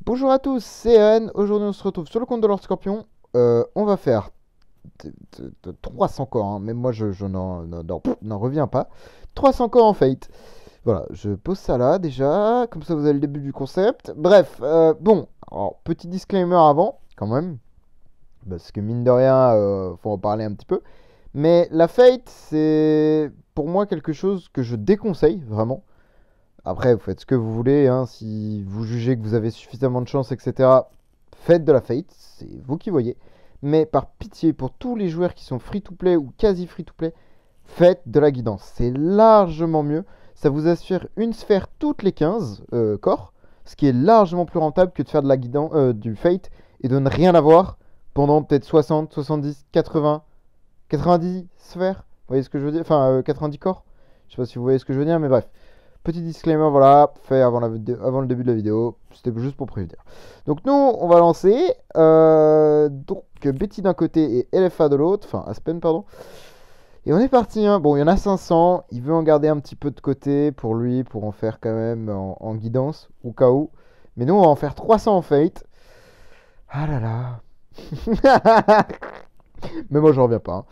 Bonjour à tous, c'est Anne. Aujourd'hui, on se retrouve sur le compte de Lord Scorpion. On va faire 300 corps, hein. Même moi, je n'en reviens pas. 300 corps en Fate. Voilà, je pose ça là déjà. Comme ça, vous avez le début du concept. Bref, bon. Alors, petit disclaimer avant, quand même. Parce que mine de rien, faut en parler un petit peu. Mais la Fate, c'est pour moi quelque chose que je déconseille, vraiment. Après, vous faites ce que vous voulez, hein. Si vous jugez que vous avez suffisamment de chance, etc., faites de la Fate, c'est vous qui voyez. Mais par pitié, pour tous les joueurs qui sont free-to-play ou quasi free-to-play, faites de la guidance. C'est largement mieux. Ça vous assure une sphère toutes les 15 corps, ce qui est largement plus rentable que de faire de la guidance, du Fate et de ne rien avoir pendant peut-être 60, 70, 80, 90 sphères. Vous voyez ce que je veux dire? Enfin, 90 corps. Je sais pas si vous voyez ce que je veux dire, mais bref. Petit disclaimer, voilà, fait avant avant le début de la vidéo. C'était juste pour prévenir. Donc nous, on va lancer. Donc Betty d'un côté et LFA de l'autre. Enfin, Aspen, pardon. Et on est parti, hein. Bon, il y en a 500. Il veut en garder un petit peu de côté pour lui, pour en faire quand même en guidance, au cas où. Mais nous, on va en faire 300 en Fate. Ah là là. Mais moi, je reviens pas, hein.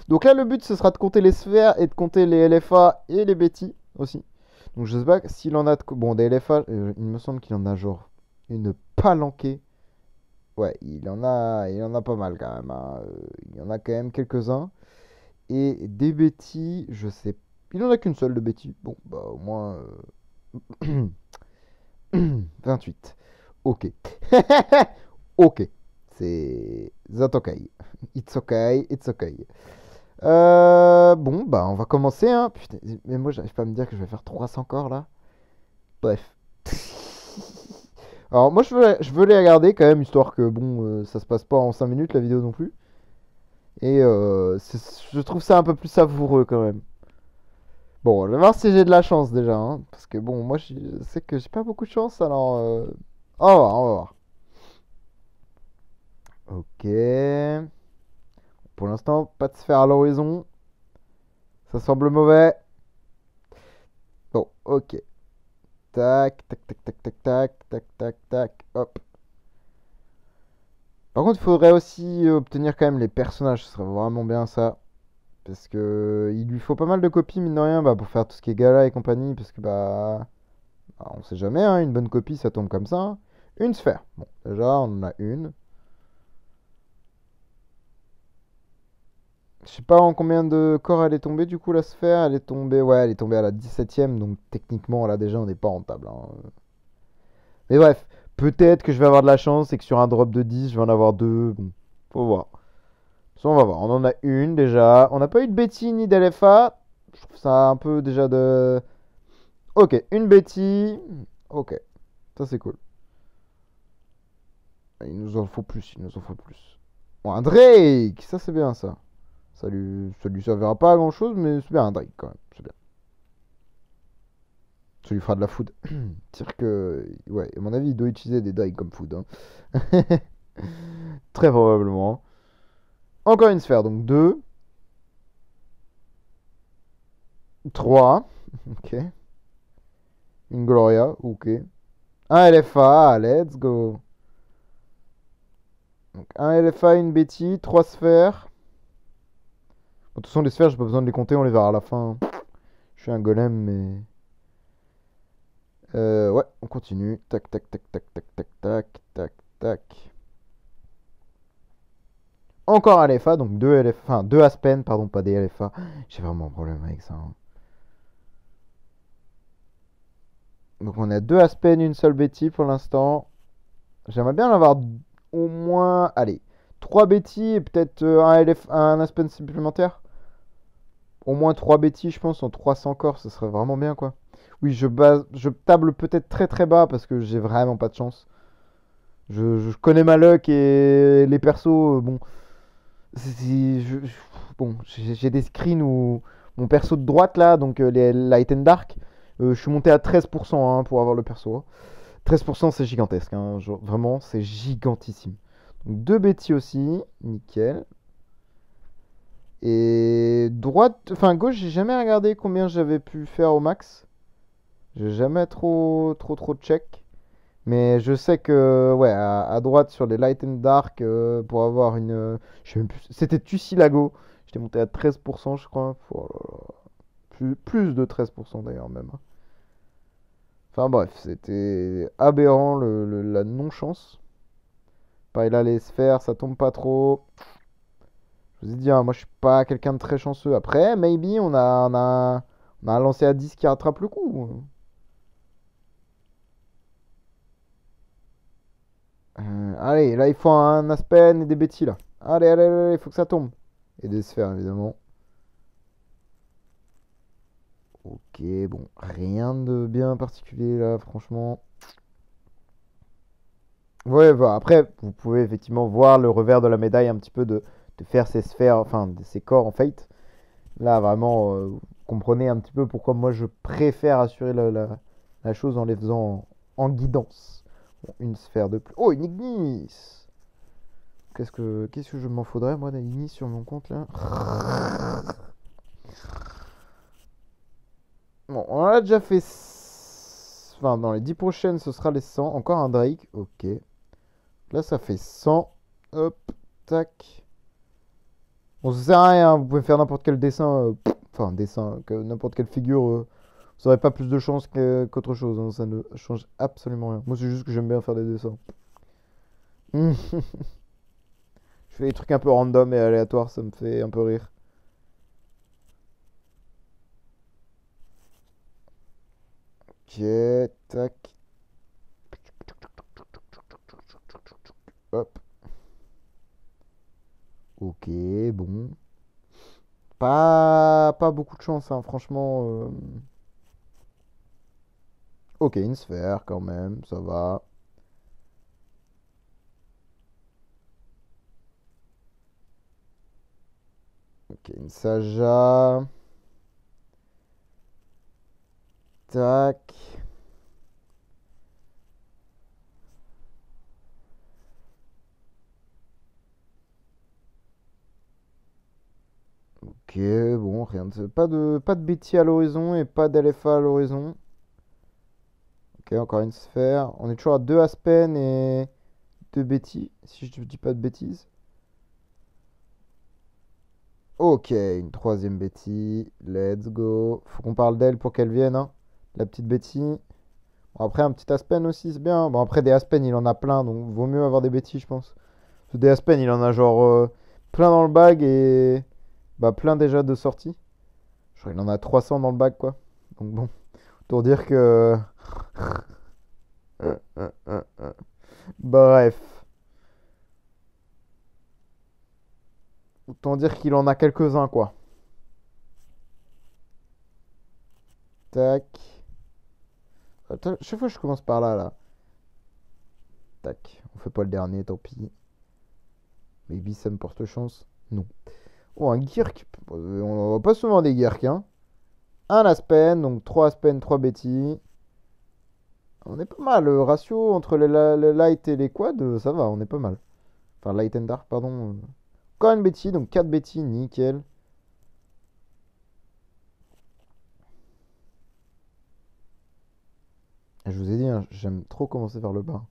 Donc là, le but, ce sera de compter les sphères et de compter les LFA et les Betty aussi. Donc je sais pas s'il en a de... Bon, des LFA, il me semble qu'il en a genre une palanquée. Ouais, il en a pas mal quand même, hein. Il y en a quand même quelques-uns. Et des Betty, je sais... Il en a qu'une seule de Betty. Bon, bah au moins... 28. Ok. Ok. C'est... That's okay. It's okay, it's okay. Bon, bah, on va commencer, hein. Putain, mais moi, j'arrive pas à me dire que je vais faire 300 corps, là. Bref. Alors, moi, je veux les regarder, quand même, histoire que, bon, ça se passe pas en 5 minutes, la vidéo, non plus. Et je trouve ça un peu plus savoureux, quand même. Bon, je vais voir si j'ai de la chance, déjà, hein. Parce que, bon, moi, je sais que j'ai pas beaucoup de chance, alors... On va voir, on va voir. Ok. Pour l'instant, pas de sphère à l'horizon. Ça semble mauvais. Bon, ok. Tac, tac, tac, tac, tac, tac, tac, tac, tac, hop. Par contre, il faudrait aussi obtenir quand même les personnages, ce serait vraiment bien ça. Parce que il lui faut pas mal de copies, mine de rien, bah, pour faire tout ce qui est gala et compagnie. Parce que on sait jamais, hein, une bonne copie ça tombe comme ça, hein. Une sphère. Bon, déjà, on en a une. Je sais pas en combien de corps elle est tombée du coup la sphère. Elle est tombée, ouais, elle est tombée à la 17ème. Donc techniquement, là déjà, on n'est pas rentable, hein. Mais bref, peut-être que je vais avoir de la chance et que sur un drop de 10, je vais en avoir deux. Bon, faut voir. Ça, on va voir. On en a une déjà. On n'a pas eu de Betty ni d'LFA. Je trouve ça un peu déjà de. Ok, une Betty. Ok, ça c'est cool. Il nous en faut plus, il nous en faut plus. Bon, un Drake, ça c'est bien ça. Ça lui servira pas à grand chose, mais c'est bien un Drake quand même. C'est bien. Ça lui fera de la food. C'est-à-dire que, ouais, à mon avis, il doit utiliser des Drake comme food, hein. Très probablement. Encore une sphère, donc 2, 3. Ok. Une Gloria, ok. Un LFA, let's go. Donc un LFA, une Betty, 3 sphères. Bon, de toute façon, les sphères, j'ai pas besoin de les compter, on les verra à la fin. Je suis un golem, mais. Ouais, on continue. Tac, tac, tac, tac, tac, tac, tac, tac, tac. Encore un LFA, donc 2 LFA, enfin 2 Aspen, pardon, pas des LFA. J'ai vraiment un problème avec ça, hein. Donc on a 2 Aspen, une seule Betty pour l'instant. J'aimerais bien en avoir au moins, allez, 3 Betty et peut-être un Aspen supplémentaire. Au moins 3 Betty, je pense, en 300 corps, ce serait vraiment bien, quoi. Oui, je table peut-être très très bas parce que j'ai vraiment pas de chance. Je connais ma luck et les persos, bon, bon, j'ai des screens où mon perso de droite là, donc les Light and Dark, je suis monté à 13%, hein, pour avoir le perso, hein. 13% c'est gigantesque, hein, genre, vraiment c'est gigantissime. Donc 2 Betty aussi, nickel. Et droite, enfin gauche, j'ai jamais regardé combien j'avais pu faire au max. J'ai jamais trop check. Mais je sais que, ouais, à droite sur les Light and Dark, pour avoir une. Je sais même plus. C'était Tussilago. J'étais monté à 13%, je crois. Oh là là. Plus de 13% d'ailleurs, même. Enfin bref, c'était aberrant la non-chance. Pareil là, les sphères, ça tombe pas trop. Je vous ai dit, hein, moi je suis pas quelqu'un de très chanceux. Après, maybe on a un lancé à 10 qui rattrape le coup. Allez, là il faut un Aspen et des Betty là. Allez, allez, allez, il faut que ça tombe. Et des sphères évidemment. Ok, bon, rien de bien particulier là, franchement. Ouais, bah, après, vous pouvez effectivement voir le revers de la médaille un petit peu de faire ces sphères, enfin, ces corps en Fate. Là, vraiment, vous comprenez un petit peu pourquoi moi je préfère assurer la chose en les faisant en guidance. Bon, une sphère de plus. Oh, une Ignis! Qu'est-ce que je m'en faudrais, moi, d'Ignis sur mon compte là? Bon, on en a déjà fait. Enfin, dans les 10 prochaines, ce sera les 100. Encore un Drake. Ok. Là, ça fait 100. Hop, tac. On se sert à rien. Vous pouvez faire n'importe quel dessin. Enfin, dessin. N'importe quelle figure. Vous n'aurez pas plus de chance qu'autre chose, hein. Ça ne change absolument rien. Moi, c'est juste que j'aime bien faire des dessins. Je fais des trucs un peu random et aléatoires. Ça me fait un peu rire. Ok, tac. Hop. Ok, bon. Pas beaucoup de chance, hein, franchement. Ok, une sphère quand même, ça va. Ok, une Saja. Tac. Ok, bon, rien de. Pas de Betty à l'horizon et pas d'LFA à l'horizon. Ok, encore une sphère. On est toujours à 2 Aspen et 2 Betty, si je ne dis pas de bêtises. Ok, une troisième Betty. Let's go. Faut qu'on parle d'elle pour qu'elle vienne, hein. La petite Betty. Bon, après, un petit Aspen aussi, c'est bien. Bon, après, des Aspen, il en a plein, donc vaut mieux avoir des Betty, je pense. Parce que des Aspen, il en a genre plein dans le bag et bah, plein déjà de sortie. Je crois qu'il en a 300 dans le bag, quoi. Donc bon, pour dire que. Bref. Autant dire qu'il en a quelques-uns, quoi. Tac. Attends, chaque fois je commence par là, là. Tac. On fait pas le dernier, tant pis. Maybe ça me porte chance. Non. Oh, un Girk. On voit pas souvent des Girks, hein. Un Aspen, donc 3 Aspen, 3 Betty. On est pas mal. Le ratio entre les light et les quad, ça va, on est pas mal. Enfin, light and dark, pardon. Encore une Betty, donc 4 Betty, nickel. Et je vous ai dit, hein, j'aime trop commencer vers le bas.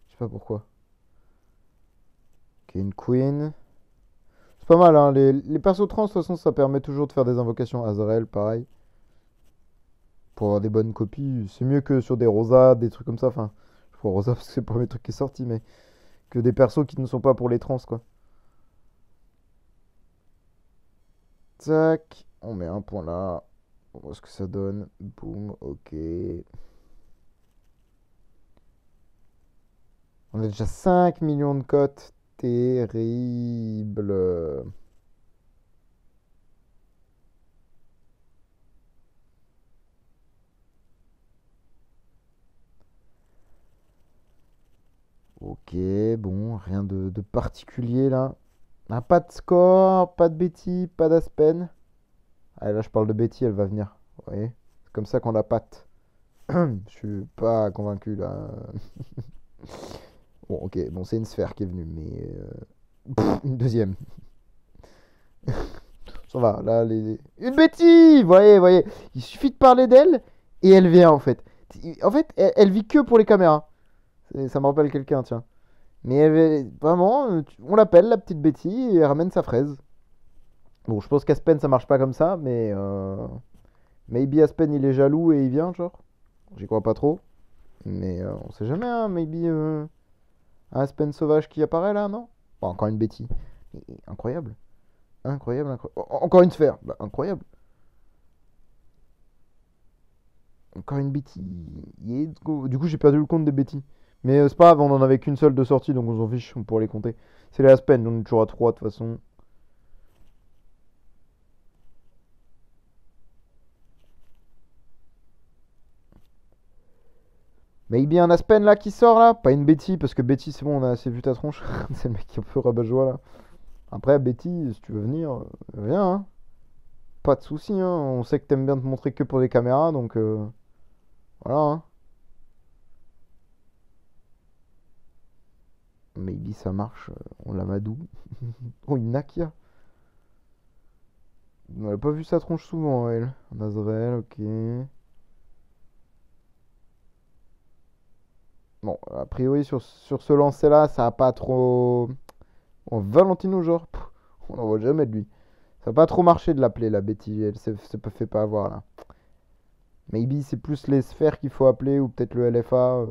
Je sais pas pourquoi. Ok, une Queen. C'est pas mal, hein. Les persos trans, de toute façon, ça permet toujours de faire des invocations. Azrael, pareil. Pour avoir des bonnes copies. C'est mieux que sur des Rosa, des trucs comme ça. Enfin, je prends Rosa parce que c'est le premier truc qui est sorti, mais que des persos qui ne sont pas pour les trans, quoi. Tac. On met un point là. On voit ce que ça donne. Boum, ok. On a déjà 5 millions de cotes. Terrible. Ok, bon, rien de particulier là. Ah, pas de score, pas de Betty, pas d'Aspen. Ah, là, je parle de Betty, elle va venir. Vous voyez? C'est comme ça qu'on la patte. Je suis pas convaincu là. Bon, ok, bon, c'est une sphère qui est venue, mais. Une deuxième. Ça va, là, Une Betty! Voyez, voyez. Il suffit de parler d'elle et elle vient en fait. En fait, elle vit que pour les caméras. Ça me rappelle quelqu'un, tiens. Mais vraiment, on l'appelle la petite Betty et elle ramène sa fraise. Bon, je pense qu'Aspen ça marche pas comme ça, mais maybe Aspen il est jaloux et il vient, genre. J'y crois pas trop. Mais on sait jamais, hein, maybe un Aspen sauvage qui apparaît là, non? Bon, encore une Betty. Incroyable. Incroyable, incroyable. Encore une sphère. Bah, incroyable. Encore une Betty. Let's go. Du coup, j'ai perdu le compte des Betty. Mais c'est pas grave, on en avait qu'une seule de sortie, donc on s'en fiche, on pourrait les compter. C'est les Aspen, on est toujours à 3 de toute façon. Mais il y a un Aspen là qui sort là, pas une Betty, parce que Betty c'est bon, on a assez vu ta tronche. C'est le mec qui est un peu rabat-joie là. Après, Betty, si tu veux venir, viens, hein. Pas de soucis, hein. On sait que t'aimes bien te montrer que pour les caméras, donc voilà, hein. Maybe ça marche, on l'amadou. Oh, une Nakia. On n'a pas vu sa tronche souvent, elle. Un Azrael, ok. Bon, a priori, sur ce lancer-là, ça a pas trop. En Valentino, genre, on n'en voit jamais de lui. Ça a pas trop marché de l'appeler, la Betty. Elle s'est pas fait pas avoir, là. Maybe c'est plus les sphères qu'il faut appeler, ou peut-être le LFA.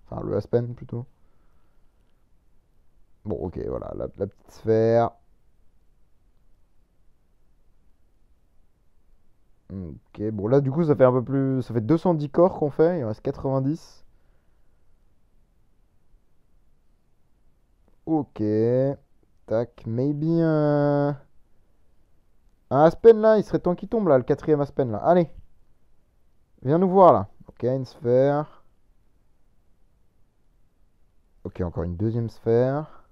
Enfin, le Aspen, plutôt. Bon, ok, voilà, la petite sphère. Ok, bon, là, du coup, ça fait un peu plus. Ça fait 210 corps qu'on fait. Il en reste 90. Ok. Tac, maybe un Aspen là, il serait temps qu'il tombe là, le quatrième Aspen là. Allez, viens nous voir là. Ok, une sphère. Ok, encore une deuxième sphère.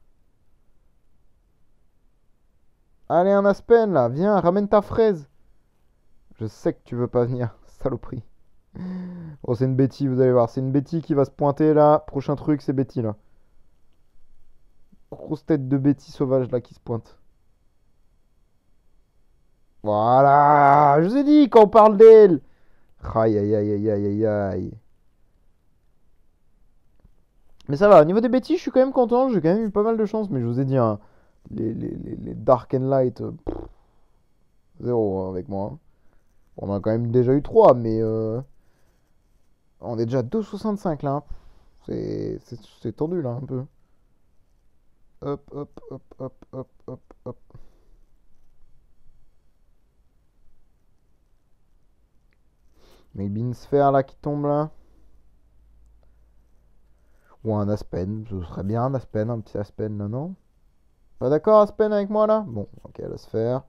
Allez, un Aspen là, viens, ramène ta fraise. Je sais que tu veux pas venir, saloperie. Oh, c'est une Betty, vous allez voir. C'est une Betty qui va se pointer là. Prochain truc, c'est Betty là. Grosse tête de Betty sauvage là qui se pointe. Voilà, je vous ai dit quand on parle d'elle. Aïe aïe aïe aïe aïe aïe aïe. Mais ça va, au niveau des bêtises, je suis quand même content. J'ai quand même eu pas mal de chance. Mais je vous ai dit, hein, les Dark and Light, zéro hein, avec moi, hein. On en a quand même déjà eu 3, mais on est déjà à 2,65 là, hein. C'est tendu là un peu. Hop, hop, hop, hop, hop, hop, hop. Maybe une sphère là qui tombe là. Ou un Aspen. Ce serait bien un Aspen, un petit Aspen là, non? Pas d'accord, Aspen avec moi là? Bon, ok, la sphère.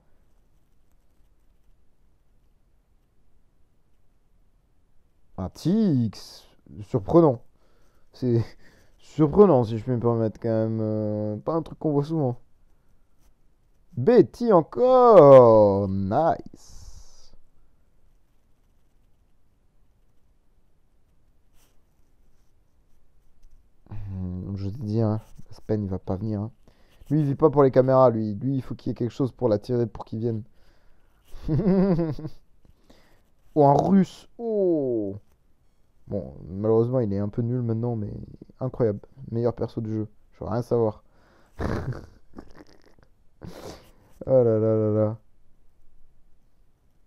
Un Tix. Surprenant. C'est surprenant si je peux me permettre quand même. Pas un truc qu'on voit souvent. Betty encore. Nice. Je t'ai dit, hein, Aspen il va pas venir, hein. Lui il vit pas pour les caméras, lui il faut qu'il y ait quelque chose pour l'attirer pour qu'il vienne. Oh un russe. Oh. Bon, malheureusement il est un peu nul maintenant, mais incroyable. Meilleur perso du jeu. Je veux rien savoir. Oh là là là là.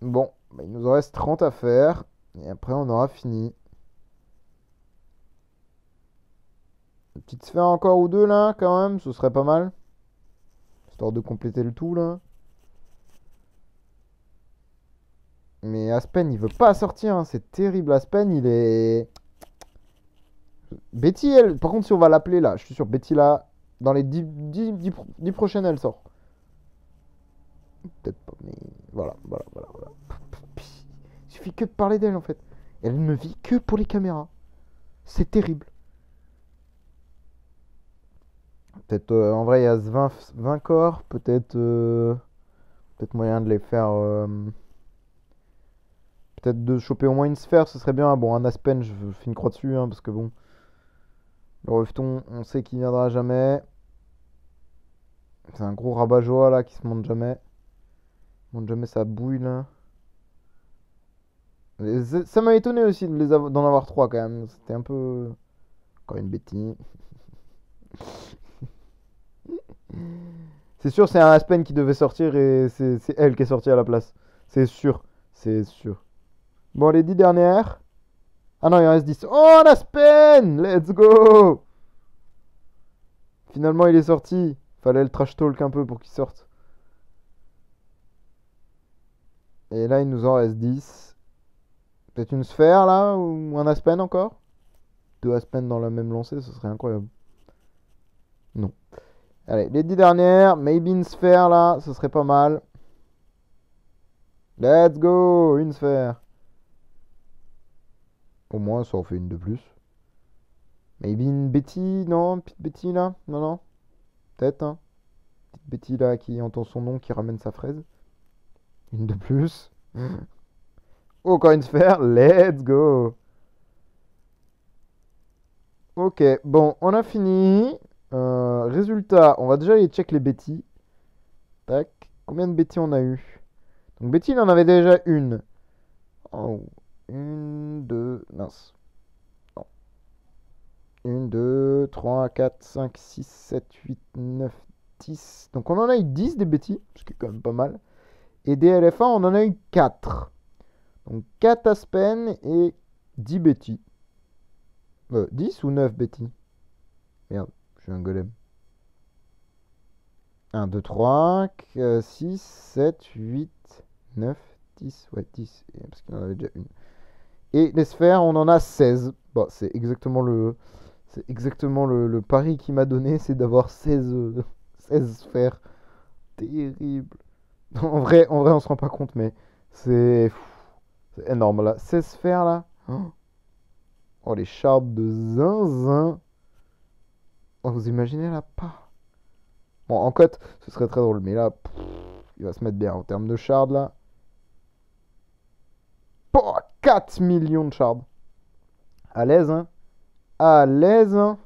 Bon, bah, il nous en reste 30 à faire. Et après, on aura fini. Une petite sphère encore ou deux là, quand même, ce serait pas mal. Histoire de compléter le tout là. Mais Aspen, il veut pas sortir, hein. C'est terrible. Aspen, il est. Betty, elle. Par contre, si on va l'appeler là, je suis sûr, Betty là, dans les 10 prochaines, elle sort. Peut-être pas, mais voilà, voilà, voilà, voilà. Il suffit que de parler d'elle en fait. Elle ne vit que pour les caméras. C'est terrible. Peut-être en vrai, il y a 20 corps. Peut-être moyen de les faire. Peut-être de choper au moins une sphère, ce serait bien. Bon, un Aspen, je fais une croix dessus, hein, parce que bon. Le Refton, on sait qu'il viendra jamais. C'est un gros rabat-joie là qui se monte jamais. Il monte jamais sa bouille là. Ça m'a étonné aussi d'en avoir trois quand même. C'était un peu Encore une Betty. C'est sûr, c'est un Aspen qui devait sortir et c'est elle qui est sortie à la place. C'est sûr. C'est sûr. Bon, les 10 dernières. Ah non, il en reste 10. Oh, un Aspen! Let's go! Finalement, il est sorti. Fallait le trash talk un peu pour qu'il sorte. Et là, il nous en reste 10. Peut-être une sphère là, ou un Aspen encore? Deux Aspen dans la même lancée, ce serait incroyable. Non. Allez, les 10 dernières. Maybe une sphère là, ce serait pas mal. Let's go! Une sphère. Au moins, ça en fait une de plus. Maybe une Betty, non? Petite Betty là? Non, non. Peut-être, hein. Petite Betty là qui entend son nom, qui ramène sa fraise. Une de plus. Encore une sphère. Let's go! Ok, bon, on a fini. Résultat, on va déjà aller check les Betty. Tac. Combien de Betty on a eu? Donc Betty, il en avait déjà une. Oh. Une, deux, mince. Non. Une, deux, trois, quatre, cinq, six, sept, huit, neuf, 10. Donc on en a eu 10 des Betty, ce qui est quand même pas mal. Et des LFA, on en a eu 4. Donc 4 Aspen et 10 Betty. 10 ou 9 Betty? Merde, je suis un golem. 1, 2, 3, 6, 7, 8, 9, 10. Ouais, 10. Parce qu'il en avait déjà une. Et les sphères, on en a 16. Bon, c'est exactement le pari qu'il m'a donné, c'est d'avoir 16 sphères. Terrible. En vrai, on se rend pas compte, mais c'est énorme là. 16 sphères là. Oh, les shards de zinzin. Oh, vous imaginez là pas. Bon, en cote, ce serait très drôle, mais là, il va se mettre bien en termes de shards là. Oh, 4 millions de shards. À l'aise, hein. À l'aise, hein.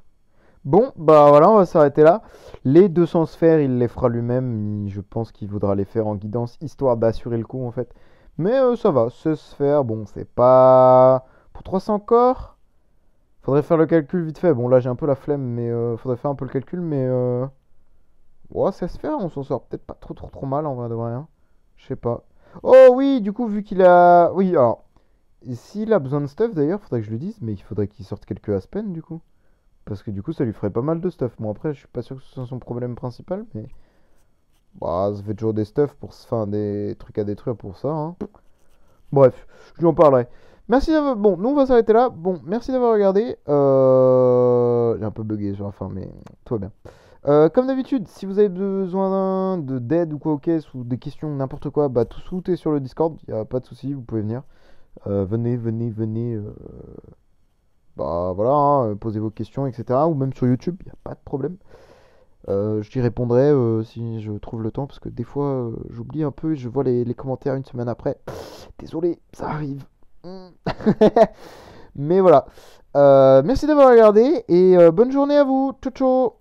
Bon, bah voilà, on va s'arrêter là. Les 200 sphères, il les fera lui-même. Je pense qu'il voudra les faire en guidance, histoire d'assurer le coup, en fait. Mais ça va, 16 sphères, bon, c'est pas... Pour 300 corps, faudrait faire le calcul vite fait. Bon, là, j'ai un peu la flemme, mais faudrait faire un peu le calcul, mais... Ouais, 16 sphères, on s'en sort peut-être pas trop mal, en vrai de rien. Je sais pas. Oh oui, du coup, vu qu'il a... Oui, alors... S'il a besoin de stuff, d'ailleurs, faudrait que je lui dise, mais il faudrait qu'il sorte quelques Aspen, du coup. Parce que du coup, ça lui ferait pas mal de stuff. Bon, après, je suis pas sûr que ce soit son problème principal, mais... Bah, ça fait toujours des stuff pour... Enfin, des trucs à détruire pour ça, hein. Bref, je lui en parlerai. Merci d'avoir... Bon, nous, on va s'arrêter là. Bon, merci d'avoir regardé. J'ai un peu bugué sur la fin, mais tout va bien. Comme d'habitude, si vous avez besoin d'aide ou quoi au caisse, ou des questions, n'importe quoi, bah, tout est sur le Discord. Y a pas de souci, vous pouvez venir. Venez. Bah voilà, hein, posez vos questions, etc. Ou même sur YouTube, il n'y a pas de problème. J'y répondrai si je trouve le temps, parce que des fois j'oublie un peu et je vois les commentaires une semaine après. Désolé, ça arrive. Mais voilà. Merci d'avoir regardé et bonne journée à vous. Ciao ciao.